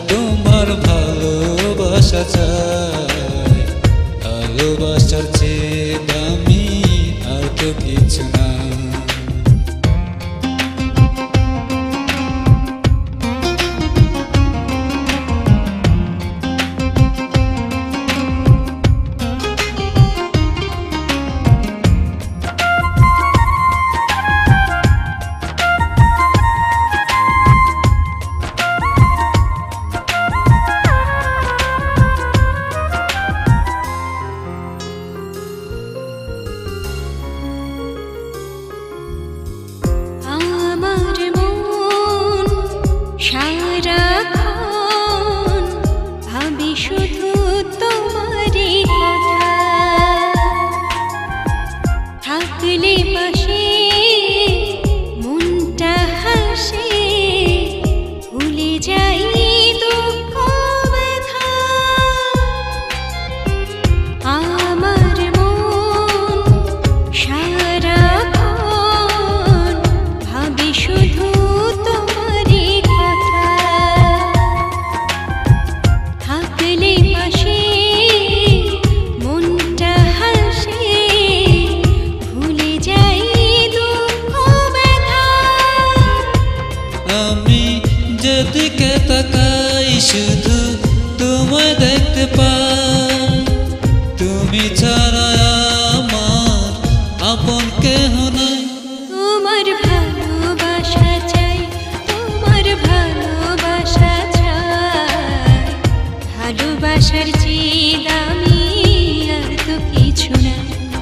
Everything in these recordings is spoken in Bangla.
তোমার ভালোবাসা চাই। ভালোবাসার চেয়ে দামি আর তো কিছু না। সারাক্ষণ ভাবি শুধু তোমারই কথা, থাকলে পাশে মনটা হাসে, ভুলে যাই দুঃখ ব্যথা। আমার মন সারাক্ষণ ভাবি শুধু যেদিকে তাকাই শুধু তোমায় দেখতে পাই। তুমি ছাড়া আমার আপন কেহ নাই। তোমার ভালোবাসা চাই, তোমার ভালোবাসা চাই। ভালোবাসার চেয়ে দামি আর তো কিছু না।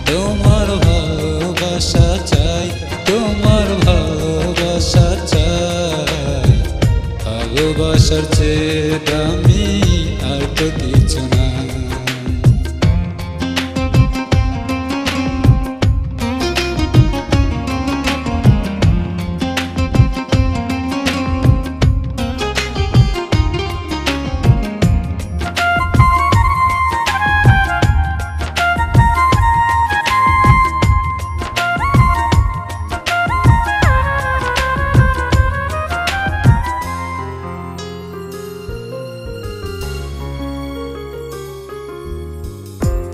তোমার ভালোবাসা চাই, তোমার ভালোবাসা চাই। ভালোবাসার চেয়ে দামি আর তো কিছু না।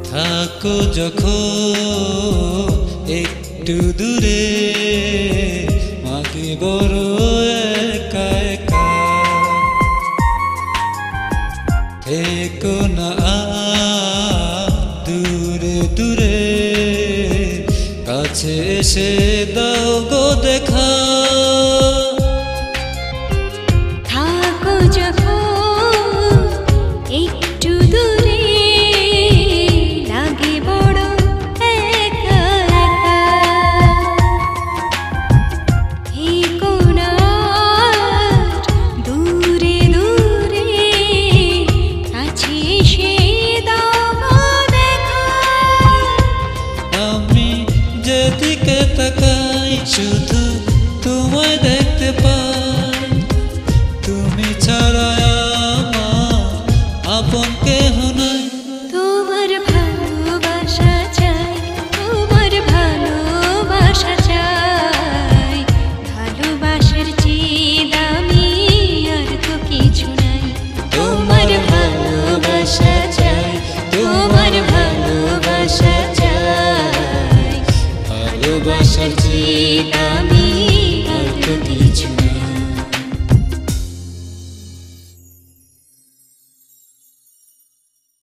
থাকো যখন একটু দূরে, মাকে বড় একা একা। থেকো না দূরে দূরে, কাছে এসে দাও গো দেখা। থাকো যখন একটু দূরে, লাগে বড় একা একা। থেকো না দূরে দূরে, কাছে এসে দাও গো দেখা। আমি যেদিকে তাকাই শুধু তোমায় দেখতে পাই। তুমি ছাড়া আমার আপন কেহ নাই। তোমার ভালোবাসা চাই, তোমার ভালোবাসা চাই। ভালোবাসার চেয়ে দামি আর তো কিছু নাই। তোমার ভালোবাসা চাই, তোমার ভালোবাসা চাই। ভালোবাসার চেয়ে দামি